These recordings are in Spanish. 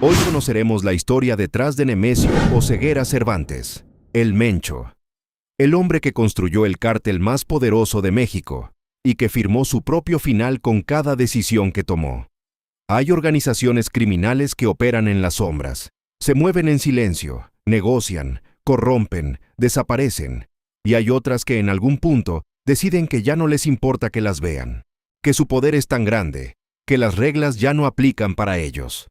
Hoy conoceremos la historia detrás de Nemesio Oseguera Cervantes, el Mencho, el hombre que construyó el cártel más poderoso de México y que firmó su propio final con cada decisión que tomó. Hay organizaciones criminales que operan en las sombras, se mueven en silencio, negocian, corrompen, desaparecen, y hay otras que en algún punto deciden que ya no les importa que las vean, que su poder es tan grande, que las reglas ya no aplican para ellos.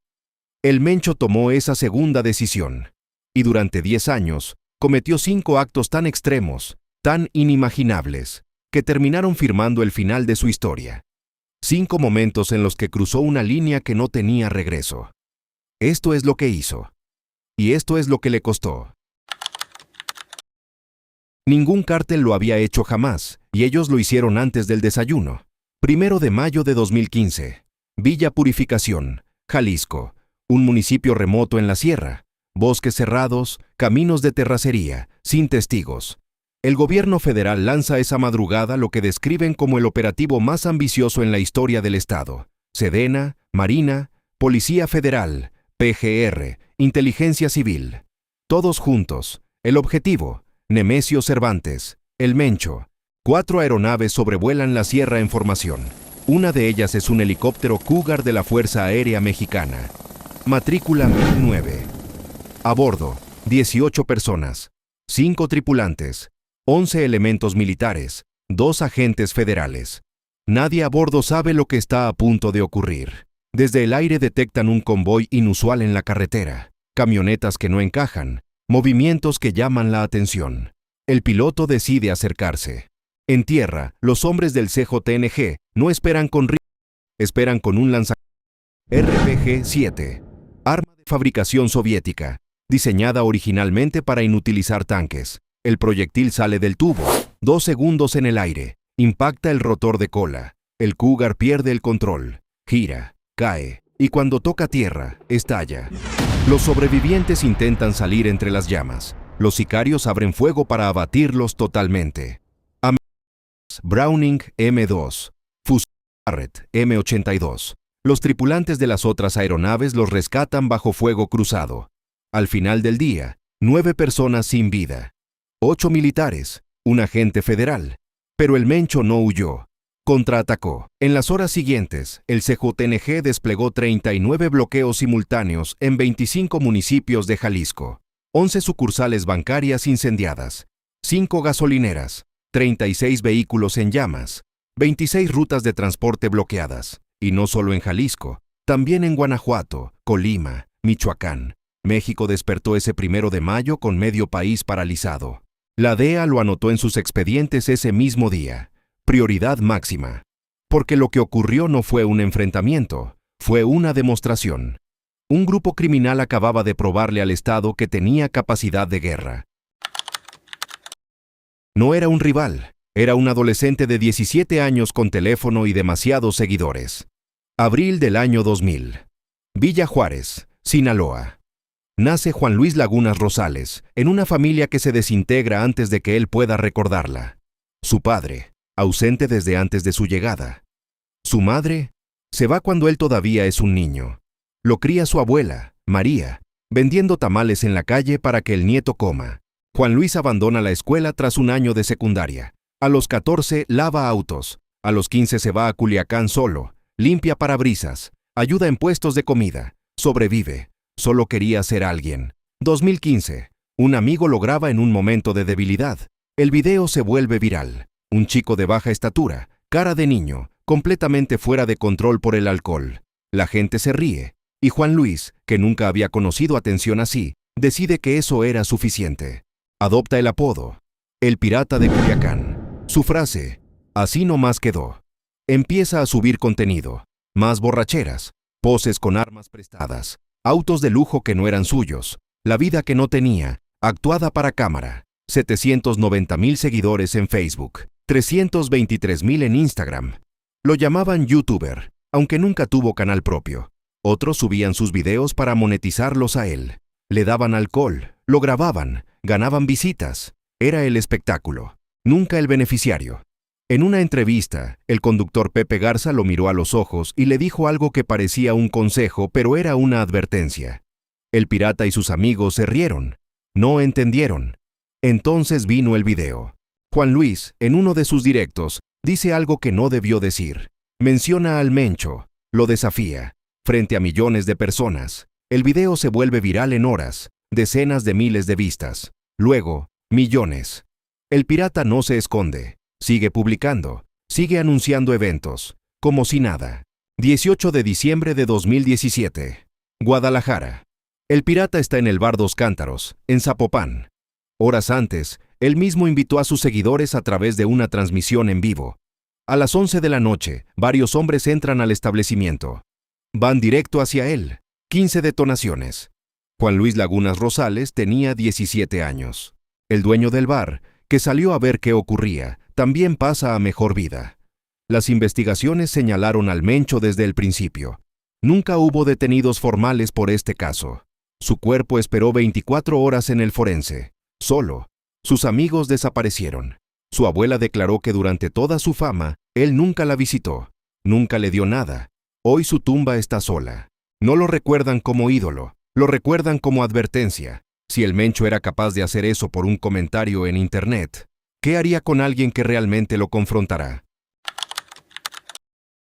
El Mencho tomó esa segunda decisión, y durante 10 años cometió 5 actos tan extremos, tan inimaginables, que terminaron firmando el final de su historia. 5 momentos en los que cruzó una línea que no tenía regreso. Esto es lo que hizo. Y esto es lo que le costó. Ningún cártel lo había hecho jamás, y ellos lo hicieron antes del desayuno. 1 de mayo de 2015. Villa Purificación, Jalisco, un municipio remoto en la sierra. Bosques cerrados, caminos de terracería, sin testigos. El gobierno federal lanza esa madrugada lo que describen como el operativo más ambicioso en la historia del estado. Sedena, Marina, Policía Federal, PGR, Inteligencia Civil. Todos juntos. El objetivo, Nemesio Cervantes, el Mencho. 4 aeronaves sobrevuelan la sierra en formación. Una de ellas es un helicóptero Cougar de la Fuerza Aérea Mexicana. Matrícula 1009. A bordo, 18 personas, 5 tripulantes, 11 elementos militares, 2 agentes federales. Nadie a bordo sabe lo que está a punto de ocurrir. Desde el aire detectan un convoy inusual en la carretera, camionetas que no encajan, movimientos que llaman la atención. El piloto decide acercarse. En tierra, los hombres del CJNG no esperan con esperan con un lanzador RPG-7, arma de fabricación soviética, diseñada originalmente para inutilizar tanques. El proyectil sale del tubo, 2 segundos en el aire, impacta el rotor de cola. El Cougar pierde el control, gira, cae, y cuando toca tierra, estalla. Los sobrevivientes intentan salir entre las llamas. Los sicarios abren fuego para abatirlos totalmente. Browning M2, fusil Barrett M82. Los tripulantes de las otras aeronaves los rescatan bajo fuego cruzado. Al final del día, 9 personas sin vida. 8 militares, un agente federal. Pero el Mencho no huyó. Contraatacó. En las horas siguientes, el CJNG desplegó 39 bloqueos simultáneos en 25 municipios de Jalisco. 11 sucursales bancarias incendiadas. 5 gasolineras. 36 vehículos en llamas. 26 rutas de transporte bloqueadas. Y no solo en Jalisco, también en Guanajuato, Colima, Michoacán. México despertó ese 1 de mayo con medio país paralizado. La DEA lo anotó en sus expedientes ese mismo día. Prioridad máxima. Porque lo que ocurrió no fue un enfrentamiento, fue una demostración. Un grupo criminal acababa de probarle al Estado que tenía capacidad de guerra. No era un rival, era un adolescente de 17 años con teléfono y demasiados seguidores. Abril del año 2000. Villa Juárez, Sinaloa. Nace Juan Luis Lagunas Rosales, en una familia que se desintegra antes de que él pueda recordarla. Su padre, ausente desde antes de su llegada. Su madre, se va cuando él todavía es un niño. Lo cría su abuela, María, vendiendo tamales en la calle para que el nieto coma. Juan Luis abandona la escuela tras un año de secundaria. A los 14 lava autos. A los 15 se va a Culiacán solo, limpia parabrisas, ayuda en puestos de comida, sobrevive. Solo quería ser alguien. 2015. Un amigo lo graba en un momento de debilidad. El video se vuelve viral. Un chico de baja estatura, cara de niño, completamente fuera de control por el alcohol. La gente se ríe. Y Juan Luis, que nunca había conocido atención así, decide que eso era suficiente. Adopta el apodo, el pirata de Culiacán. Su frase, así nomás quedó. Empieza a subir contenido, más borracheras, poses con armas prestadas, autos de lujo que no eran suyos, la vida que no tenía, actuada para cámara. 790,000 seguidores en Facebook, 323,000 en Instagram. Lo llamaban youtuber, aunque nunca tuvo canal propio. Otros subían sus videos para monetizarlos a él. Le daban alcohol, lo grababan, ganaban visitas. Era el espectáculo, nunca el beneficiario. En una entrevista, el conductor Pepe Garza lo miró a los ojos y le dijo algo que parecía un consejo, pero era una advertencia. El pirata y sus amigos se rieron. No entendieron. Entonces vino el video. Juan Luis, en uno de sus directos, dice algo que no debió decir. Menciona al Mencho, lo desafía, frente a millones de personas. El video se vuelve viral en horas, decenas de miles de vistas. Luego, millones. El pirata no se esconde. Sigue publicando, sigue anunciando eventos, como si nada. 18 de diciembre de 2017. Guadalajara. El pirata está en el bar Dos Cántaros, en Zapopan. Horas antes, él mismo invitó a sus seguidores a través de una transmisión en vivo. A las 11 de la noche, varios hombres entran al establecimiento. Van directo hacia él. 15 detonaciones. Juan Luis Lagunas Rosales tenía 17 años. El dueño del bar, que salió a ver qué ocurría, también pasa a mejor vida. Las investigaciones señalaron al Mencho desde el principio. Nunca hubo detenidos formales por este caso. Su cuerpo esperó 24 horas en el forense. Solo. Sus amigos desaparecieron. Su abuela declaró que durante toda su fama, él nunca la visitó. Nunca le dio nada. Hoy su tumba está sola. No lo recuerdan como ídolo, lo recuerdan como advertencia. Si el Mencho era capaz de hacer eso por un comentario en internet, ¿qué haría con alguien que realmente lo confrontará?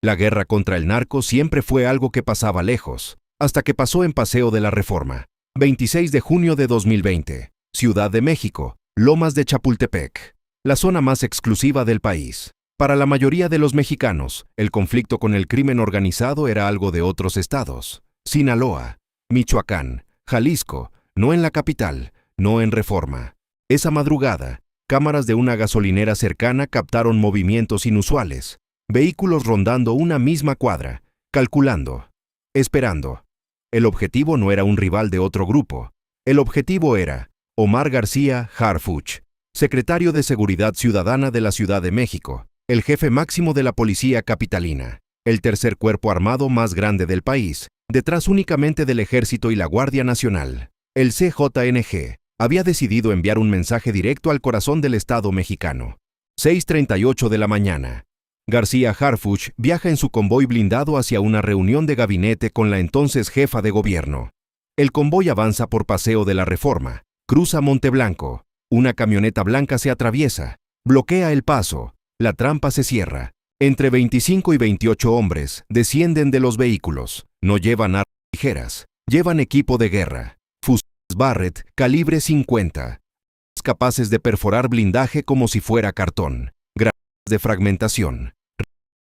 La guerra contra el narco siempre fue algo que pasaba lejos, hasta que pasó en Paseo de la Reforma. 26 de junio de 2020. Ciudad de México, Lomas de Chapultepec, la zona más exclusiva del país. Para la mayoría de los mexicanos, el conflicto con el crimen organizado era algo de otros estados. Sinaloa, Michoacán, Jalisco, no en la capital, no en Reforma. Esa madrugada, cámaras de una gasolinera cercana captaron movimientos inusuales, vehículos rondando una misma cuadra, calculando, esperando. El objetivo no era un rival de otro grupo. El objetivo era Omar García Harfuch, secretario de Seguridad Ciudadana de la Ciudad de México, el jefe máximo de la policía capitalina, el tercer cuerpo armado más grande del país, detrás únicamente del Ejército y la Guardia Nacional. El CJNG había decidido enviar un mensaje directo al corazón del Estado mexicano. 6:38 de la mañana. García Harfuch viaja en su convoy blindado hacia una reunión de gabinete con la entonces jefa de gobierno. El convoy avanza por Paseo de la Reforma, cruza Monteblanco, una camioneta blanca se atraviesa, bloquea el paso, la trampa se cierra. Entre 25 y 28 hombres descienden de los vehículos, no llevan armas ligeras, llevan equipo de guerra, fusiles Barrett calibre 50, capaces de perforar blindaje como si fuera cartón, granadas de fragmentación,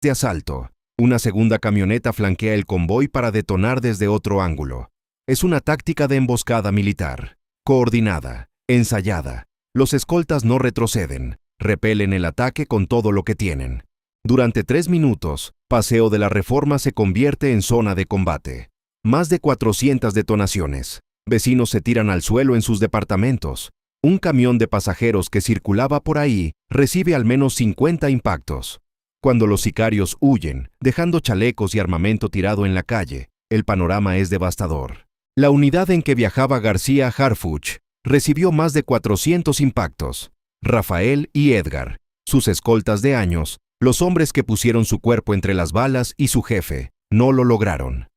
de asalto. Una segunda camioneta flanquea el convoy para detonar desde otro ángulo. Es una táctica de emboscada militar, coordinada, ensayada. Los escoltas no retroceden, repelen el ataque con todo lo que tienen. Durante 3 minutos, Paseo de la Reforma se convierte en zona de combate. Más de 400 detonaciones. Vecinos se tiran al suelo en sus departamentos. Un camión de pasajeros que circulaba por ahí recibe al menos 50 impactos. Cuando los sicarios huyen, dejando chalecos y armamento tirado en la calle, el panorama es devastador. La unidad en que viajaba García Harfuch recibió más de 400 impactos. Rafael y Edgar, sus escoltas de años, los hombres que pusieron su cuerpo entre las balas y su jefe, no lo lograron.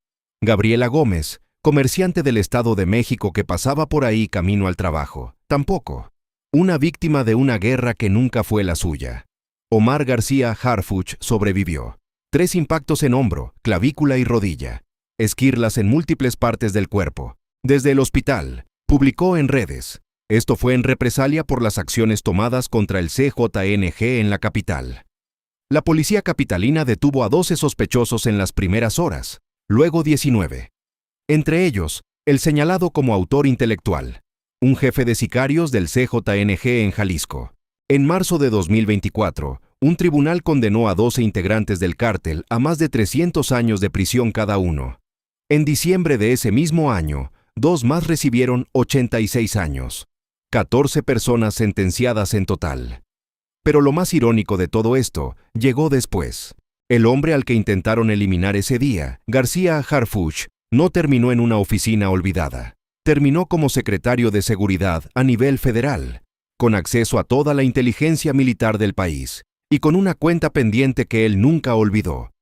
Gabriela Gómez, comerciante del Estado de México que pasaba por ahí camino al trabajo, tampoco. Una víctima de una guerra que nunca fue la suya. Omar García Harfuch sobrevivió. 3 impactos en hombro, clavícula y rodilla. Esquirlas en múltiples partes del cuerpo. Desde el hospital, publicó en redes. Esto fue en represalia por las acciones tomadas contra el CJNG en la capital. La policía capitalina detuvo a 12 sospechosos en las primeras horas, luego 19. Entre ellos, el señalado como autor intelectual, un jefe de sicarios del CJNG en Jalisco. En marzo de 2024, un tribunal condenó a 12 integrantes del cártel a más de 300 años de prisión cada uno. En diciembre de ese mismo año, 2 más recibieron 86 años. 14 personas sentenciadas en total. Pero lo más irónico de todo esto llegó después. El hombre al que intentaron eliminar ese día, García Harfuch, no terminó en una oficina olvidada. Terminó como secretario de Seguridad a nivel federal, con acceso a toda la inteligencia militar del país, y con una cuenta pendiente que él nunca olvidó.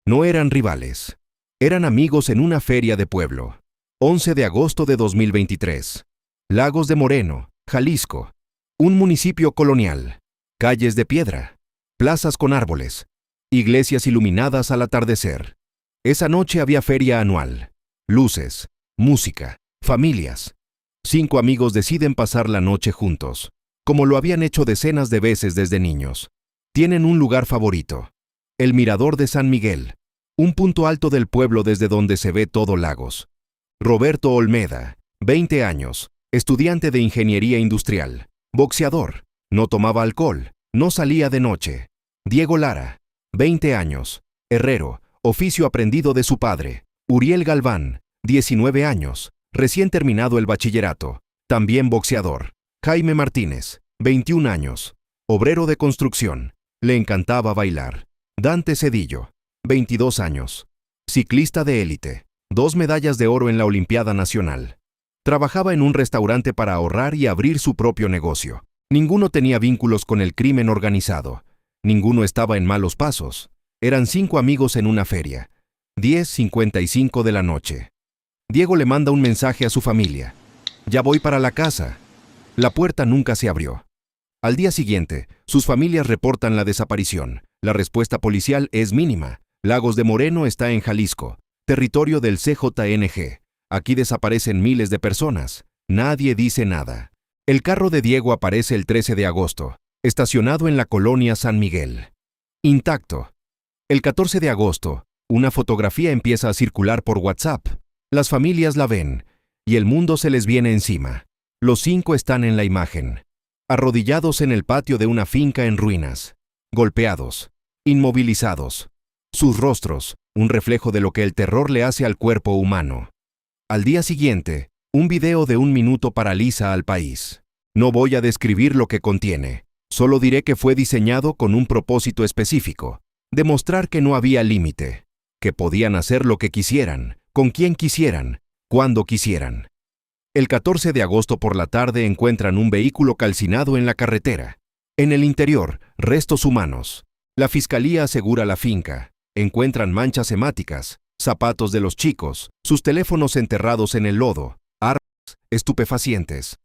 No eran rivales. Eran amigos en una feria de pueblo. 11 de agosto de 2023. Lagos de Moreno, Jalisco. Un municipio colonial. Calles de piedra. Plazas con árboles. Iglesias iluminadas al atardecer. Esa noche había feria anual. Luces, música, familias. 5 amigos deciden pasar la noche juntos, como lo habían hecho decenas de veces desde niños. Tienen un lugar favorito. El Mirador de San Miguel, un punto alto del pueblo desde donde se ve todo Lagos. Roberto Olmeda, 20 años, estudiante de ingeniería industrial, boxeador, no tomaba alcohol, no salía de noche. Diego Lara, 20 años, herrero, oficio aprendido de su padre. Uriel Galván, 19 años, recién terminado el bachillerato, también boxeador. Jaime Martínez, 21 años, obrero de construcción, le encantaba bailar. Dante Cedillo, 22 años, ciclista de élite, 2 medallas de oro en la Olimpiada Nacional. Trabajaba en un restaurante para ahorrar y abrir su propio negocio. Ninguno tenía vínculos con el crimen organizado. Ninguno estaba en malos pasos. Eran 5 amigos en una feria. 10:55 de la noche. Diego le manda un mensaje a su familia. Ya voy para la casa. La puerta nunca se abrió. Al día siguiente, sus familias reportan la desaparición. La respuesta policial es mínima. Lagos de Moreno está en Jalisco, territorio del CJNG. Aquí desaparecen miles de personas. Nadie dice nada. El carro de Diego aparece el 13 de agosto, estacionado en la colonia San Miguel. Intacto. El 14 de agosto, una fotografía empieza a circular por WhatsApp. Las familias la ven, y el mundo se les viene encima. Los 5 están en la imagen, arrodillados en el patio de una finca en ruinas, golpeados, inmovilizados. Sus rostros, un reflejo de lo que el terror le hace al cuerpo humano. Al día siguiente, un video de 1 minuto paraliza al país. No voy a describir lo que contiene, solo diré que fue diseñado con un propósito específico: demostrar que no había límite, que podían hacer lo que quisieran, con quien quisieran, cuando quisieran. El 14 de agosto por la tarde encuentran un vehículo calcinado en la carretera. En el interior, restos humanos. La fiscalía asegura la finca. Encuentran manchas hemáticas, zapatos de los chicos, sus teléfonos enterrados en el lodo, armas, estupefacientes.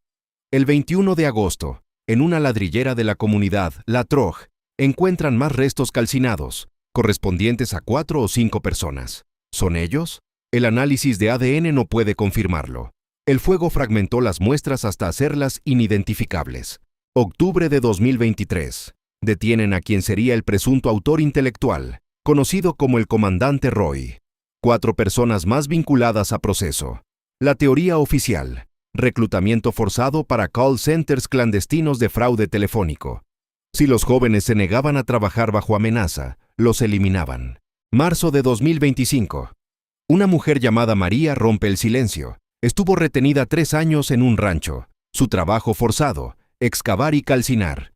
El 21 de agosto, en una ladrillera de la comunidad La Troj, encuentran más restos calcinados, correspondientes a 4 o 5 personas. ¿Son ellos? El análisis de ADN no puede confirmarlo. El fuego fragmentó las muestras hasta hacerlas inidentificables. Octubre de 2023. Detienen a quien sería el presunto autor intelectual, conocido como el comandante Roy. 4 personas más vinculadas a proceso. La teoría oficial: reclutamiento forzado para call centers clandestinos de fraude telefónico. Si los jóvenes se negaban a trabajar bajo amenaza, los eliminaban. Marzo de 2025. Una mujer llamada María rompe el silencio. Estuvo retenida 3 años en un rancho. Su trabajo forzado: excavar y calcinar.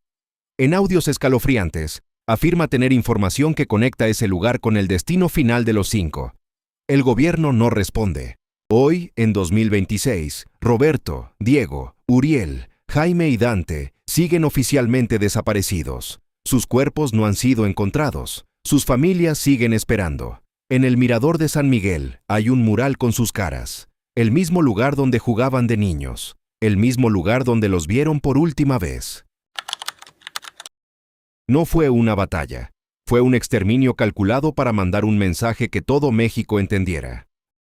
En audios escalofriantes, afirma tener información que conecta ese lugar con el destino final de los 5. El gobierno no responde. Hoy, en 2026, Roberto, Diego, Uriel, Jaime y Dante siguen oficialmente desaparecidos. Sus cuerpos no han sido encontrados. Sus familias siguen esperando. En el Mirador de San Miguel hay un mural con sus caras. El mismo lugar donde jugaban de niños. El mismo lugar donde los vieron por última vez. No fue una batalla. Fue un exterminio calculado para mandar un mensaje que todo México entendiera.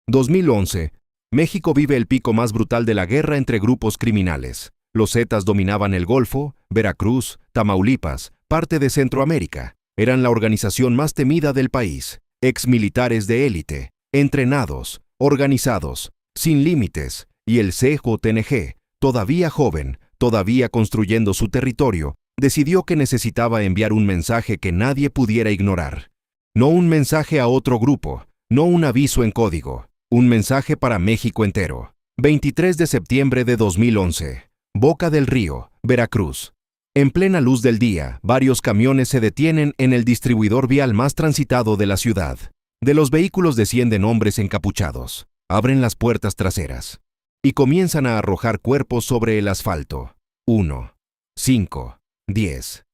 2011. México vive el pico más brutal de la guerra entre grupos criminales. Los Zetas dominaban el Golfo, Veracruz, Tamaulipas, parte de Centroamérica. Eran la organización más temida del país. Exmilitares de élite, entrenados, organizados, sin límites, y el CJNG, todavía joven, todavía construyendo su territorio, decidió que necesitaba enviar un mensaje que nadie pudiera ignorar. No un mensaje a otro grupo, no un aviso en código, un mensaje para México entero. 23 de septiembre de 2011. Boca del Río, Veracruz. En plena luz del día, varios camiones se detienen en el distribuidor vial más transitado de la ciudad. De los vehículos descienden hombres encapuchados, abren las puertas traseras y comienzan a arrojar cuerpos sobre el asfalto. 1, 5, 10.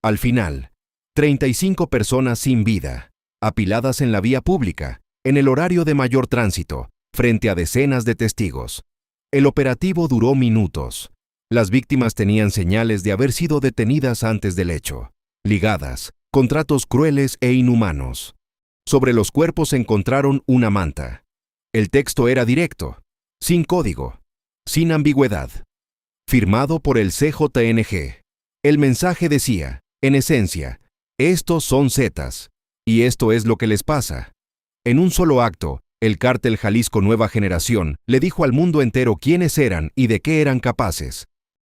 Al final, 35 personas sin vida, apiladas en la vía pública, en el horario de mayor tránsito, frente a decenas de testigos. El operativo duró minutos. Las víctimas tenían señales de haber sido detenidas antes del hecho, ligadas, con tratos crueles e inhumanos. Sobre los cuerpos encontraron una manta. El texto era directo, sin código, sin ambigüedad. Firmado por el CJNG. El mensaje decía, en esencia, estos son Zetas, y esto es lo que les pasa. En un solo acto, el cártel Jalisco Nueva Generación le dijo al mundo entero quiénes eran y de qué eran capaces.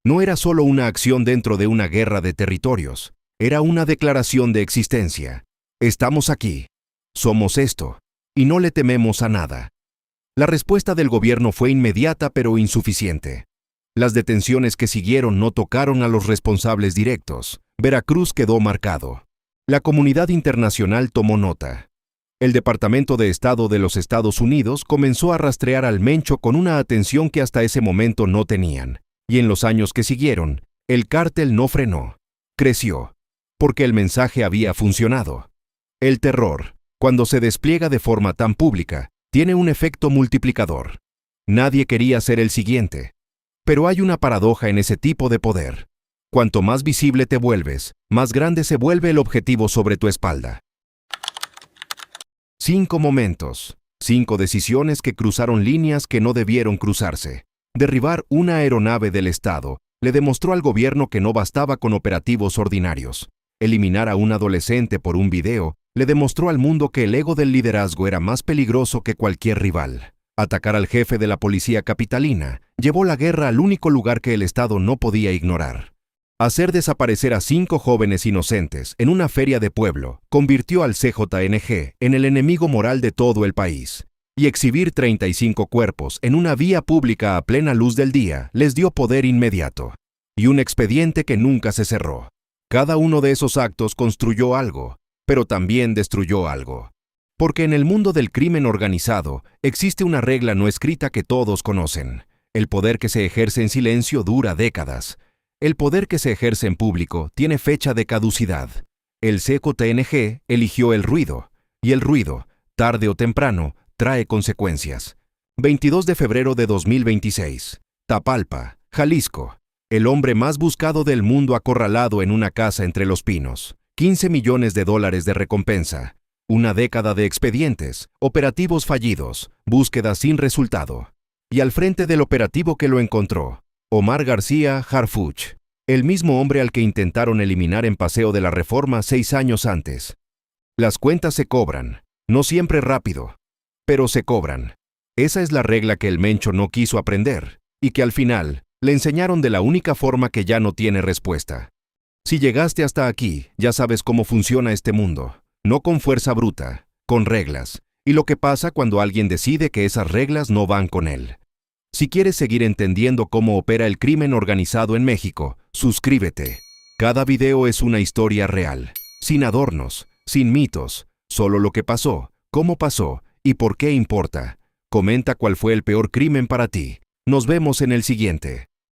No era solo una acción dentro de una guerra de territorios, era una declaración de existencia. Estamos aquí, somos esto, y no le tememos a nada. La respuesta del gobierno fue inmediata pero insuficiente. Las detenciones que siguieron no tocaron a los responsables directos. Veracruz quedó marcado. La comunidad internacional tomó nota. El Departamento de Estado de los Estados Unidos comenzó a rastrear al Mencho con una atención que hasta ese momento no tenían. Y en los años que siguieron, el cártel no frenó. Creció. Porque el mensaje había funcionado. El terror, cuando se despliega de forma tan pública, tiene un efecto multiplicador. Nadie quería ser el siguiente. Pero hay una paradoja en ese tipo de poder. Cuanto más visible te vuelves, más grande se vuelve el objetivo sobre tu espalda. 5 momentos, 5 decisiones que cruzaron líneas que no debieron cruzarse. Derribar una aeronave del Estado le demostró al gobierno que no bastaba con operativos ordinarios. Eliminar a un adolescente por un video le demostró al mundo que el ego del liderazgo era más peligroso que cualquier rival. Atacar al jefe de la policía capitalina llevó la guerra al único lugar que el Estado no podía ignorar. Hacer desaparecer a 5 jóvenes inocentes en una feria de pueblo convirtió al CJNG en el enemigo moral de todo el país. Y exhibir 35 cuerpos en una vía pública a plena luz del día les dio poder inmediato. Y un expediente que nunca se cerró. Cada uno de esos actos construyó algo, pero también destruyó algo. Porque en el mundo del crimen organizado existe una regla no escrita que todos conocen. El poder que se ejerce en silencio dura décadas. El poder que se ejerce en público tiene fecha de caducidad. El CJNG eligió el ruido, y el ruido, tarde o temprano, trae consecuencias. 22 de febrero de 2026. Tapalpa, Jalisco. El hombre más buscado del mundo acorralado en una casa entre los pinos. $15 millones de recompensa. Una década de expedientes, operativos fallidos, búsquedas sin resultado. Y al frente del operativo que lo encontró, Omar García Harfuch, el mismo hombre al que intentaron eliminar en Paseo de la Reforma 6 años antes. Las cuentas se cobran, no siempre rápido, pero se cobran. Esa es la regla que el Mencho no quiso aprender, y que al final le enseñaron de la única forma que ya no tiene respuesta. Si llegaste hasta aquí, ya sabes cómo funciona este mundo. No con fuerza bruta, con reglas, y lo que pasa cuando alguien decide que esas reglas no van con él. Si quieres seguir entendiendo cómo opera el crimen organizado en México, suscríbete. Cada video es una historia real, sin adornos, sin mitos, solo lo que pasó, cómo pasó y por qué importa. Comenta cuál fue el peor crimen para ti. Nos vemos en el siguiente.